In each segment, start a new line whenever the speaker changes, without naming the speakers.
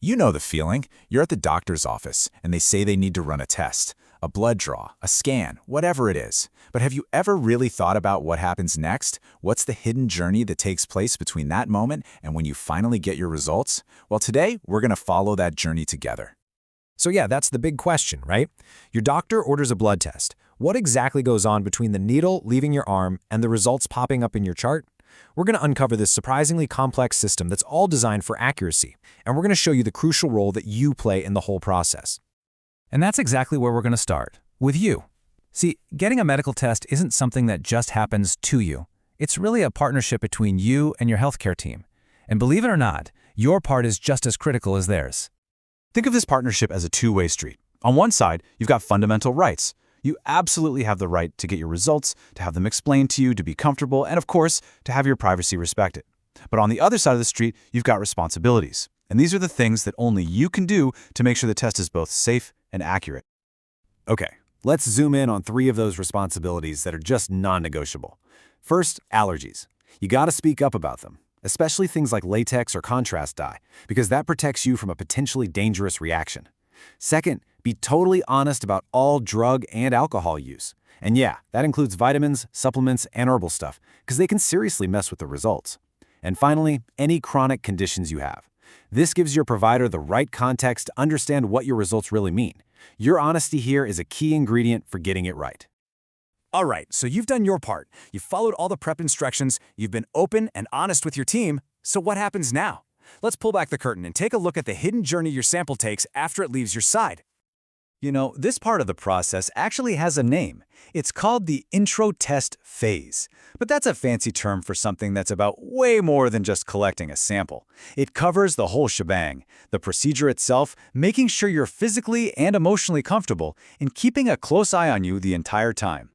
You know the feeling. You're at the doctor's office, and they say they need to run a test, a blood draw, a scan, whatever it is. But have you ever really thought about what happens next? What's the hidden journey that takes place between that moment and when you finally get your results? Well, today, we're going to follow that journey together.
So yeah, that's the big question, right? Your doctor orders a blood test. What exactly goes on between the needle leaving your arm and the results popping up in your chart? We're going to uncover this surprisingly complex system that's all designed for accuracy, and we're going to show you the crucial role that you play in the whole process.
And that's exactly where we're going to start, with you. See, getting a medical test isn't something that just happens to you. It's really a partnership between you and your healthcare team. And believe it or not, your part is just as critical as theirs.
Think of this partnership as a two-way street. On one side, you've got fundamental rights. You absolutely have the right to get your results, to have them explained to you, to be comfortable, and of course, to have your privacy respected. But on the other side of the street, you've got responsibilities. And these are the things that only you can do to make sure the test is both safe and accurate.
Okay, let's zoom in on 3 of those responsibilities that are just non-negotiable. First, allergies. You got to speak up about them, especially things like latex or contrast dye, because that protects you from a potentially dangerous reaction. Second, be totally honest about all drug and alcohol use. And yeah, that includes vitamins, supplements, and herbal stuff, because they can seriously mess with the results. And finally, any chronic conditions you have. This gives your provider the right context to understand what your results really mean. Your honesty here is a key ingredient for getting it right.
All right, so you've done your part. You've followed all the prep instructions, you've been open and honest with your team. So what happens now? Let's pull back the curtain and take a look at the hidden journey your sample takes after it leaves your side.
You know, this part of the process actually has a name. It's called the intro test phase. But that's a fancy term for something that's about way more than just collecting a sample. It covers the whole shebang, the procedure itself, making sure you're physically and emotionally comfortable, and keeping a close eye on you the entire time.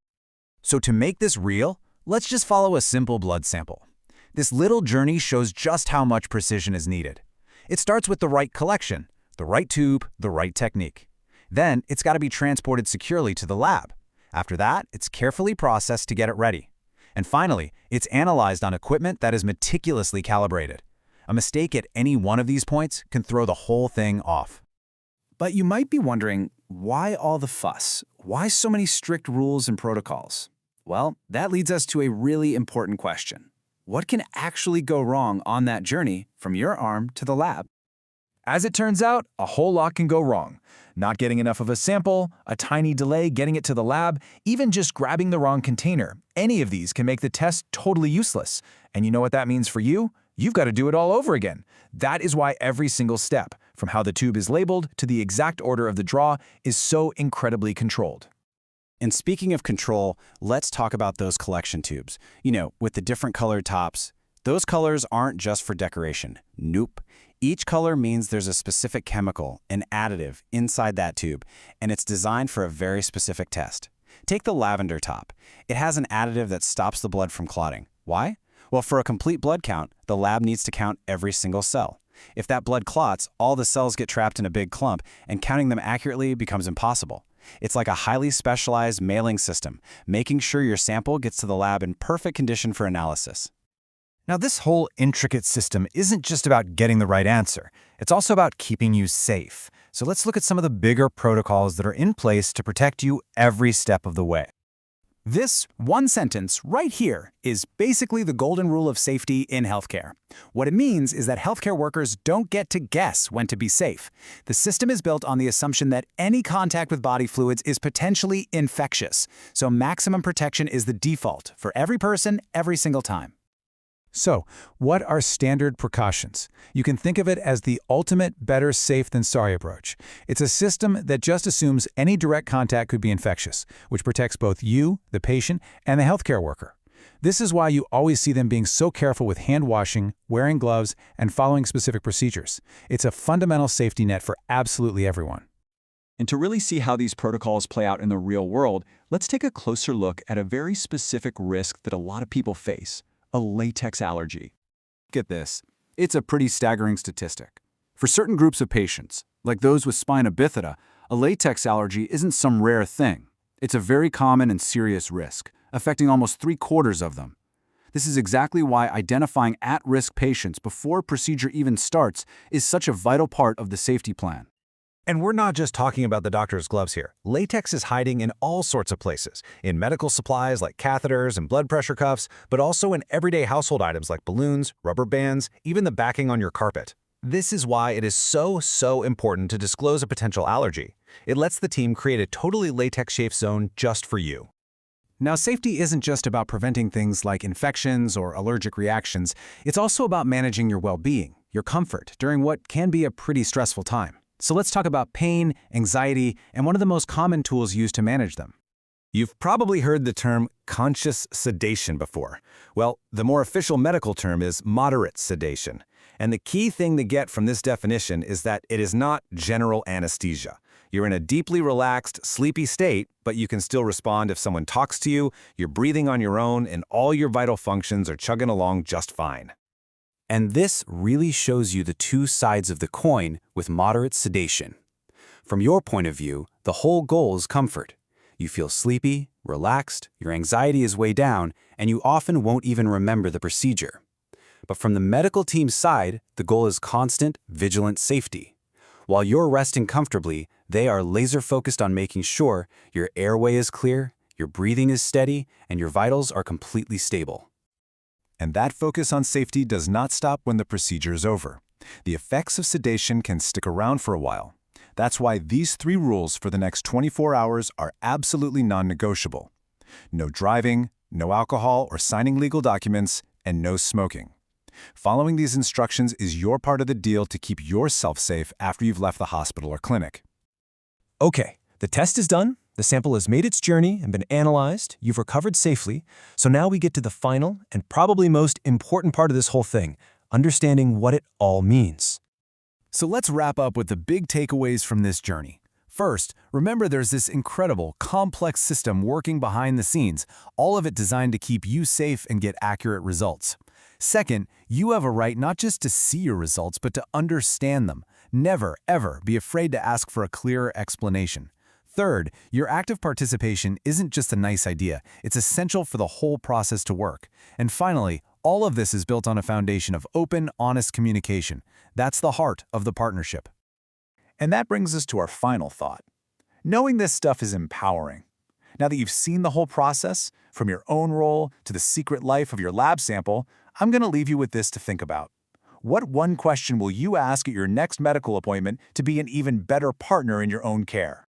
So to make this real, let's just follow a simple blood sample. This little journey shows just how much precision is needed. It starts with the right collection, the right tube, the right technique. Then it's got to be transported securely to the lab. After that, it's carefully processed to get it ready. And finally, it's analyzed on equipment that is meticulously calibrated. A mistake at any one of these points can throw the whole thing off.
But you might be wondering, why all the fuss? Why so many strict rules and protocols? Well, that leads us to a really important question. What can actually go wrong on that journey from your arm to the lab? As it turns out, a whole lot can go wrong. Not getting enough of a sample, a tiny delay getting it to the lab, even just grabbing the wrong container. Any of these can make the test totally useless. And you know what that means for you? You've got to do it all over again. That is why every single step, from how the tube is labeled to the exact order of the draw, is so incredibly controlled.
And speaking of control, let's talk about those collection tubes. You know, with the different colored tops. Those colors aren't just for decoration. Nope. Each color means there's a specific chemical, an additive, inside that tube, and it's designed for a very specific test. Take the lavender top. It has an additive that stops the blood from clotting. Why? Well, for a complete blood count, the lab needs to count every single cell. If that blood clots, all the cells get trapped in a big clump, and counting them accurately becomes impossible. It's like a highly specialized mailing system, making sure your sample gets to the lab in perfect condition for analysis.
Now, this whole intricate system isn't just about getting the right answer. It's also about keeping you safe. So let's look at some of the bigger protocols that are in place to protect you every step of the way.
This one sentence right here is basically the golden rule of safety in healthcare. What it means is that healthcare workers don't get to guess when to be safe. The system is built on the assumption that any contact with body fluids is potentially infectious. So maximum protection is the default for every person, every single time.
So, what are standard precautions? You can think of it as the ultimate better safe than sorry approach. It's a system that just assumes any direct contact could be infectious, which protects both you, the patient, and the healthcare worker. This is why you always see them being so careful with hand washing, wearing gloves, and following specific procedures. It's a fundamental safety net for absolutely everyone.
And to really see how these protocols play out in the real world, let's take a closer look at a very specific risk that a lot of people face. A latex allergy.
Get this. It's a pretty staggering statistic. For certain groups of patients, like those with spina bifida, a latex allergy isn't some rare thing. It's a very common and serious risk, affecting almost 3/4 of them.
This is exactly why identifying at-risk patients before a procedure even starts is such a vital part of the safety plan.
And we're not just talking about the doctor's gloves here. Latex is hiding in all sorts of places, in medical supplies like catheters and blood pressure cuffs, but also in everyday household items like balloons, rubber bands, even the backing on your carpet. This is why it is so important to disclose a potential allergy. It lets the team create a totally latex-safe zone just for you.
Now, safety isn't just about preventing things like infections or allergic reactions. It's also about managing your well-being, your comfort, during what can be a pretty stressful time. So let's talk about pain, anxiety, and one of the most common tools used to manage them.
You've probably heard the term conscious sedation before. Well, the more official medical term is moderate sedation. And the key thing to get from this definition is that it is not general anesthesia. You're in a deeply relaxed, sleepy state, but you can still respond if someone talks to you, you're breathing on your own, and all your vital functions are chugging along just fine.
And this really shows you the two sides of the coin with moderate sedation. From your point of view, the whole goal is comfort. You feel sleepy, relaxed, your anxiety is way down, and you often won't even remember the procedure. But from the medical team's side, the goal is constant, vigilant safety. While you're resting comfortably, they are laser-focused on making sure your airway is clear, your breathing is steady, and your vitals are completely stable.
And that focus on safety does not stop when the procedure is over. The effects of sedation can stick around for a while. That's why these 3 rules for the next 24 hours are absolutely non-negotiable. No driving, no alcohol or signing legal documents, and no smoking. Following these instructions is your part of the deal to keep yourself safe after you've left the hospital or clinic.
Okay, the test is done, the sample has made its journey and been analyzed, you've recovered safely, so now we get to the final and probably most important part of this whole thing, understanding what it all means.
So let's wrap up with the big takeaways from this journey. First, remember there's this incredible, complex system working behind the scenes, all of it designed to keep you safe and get accurate results. Second, you have a right not just to see your results, but to understand them. Never, ever be afraid to ask for a clearer explanation. Third, your active participation isn't just a nice idea, it's essential for the whole process to work. And finally, all of this is built on a foundation of open, honest communication. That's the heart of the partnership.
And that brings us to our final thought. Knowing this stuff is empowering. Now that you've seen the whole process, from your own role to the secret life of your lab sample, I'm going to leave you with this to think about. What one question will you ask at your next medical appointment to be an even better partner in your own care?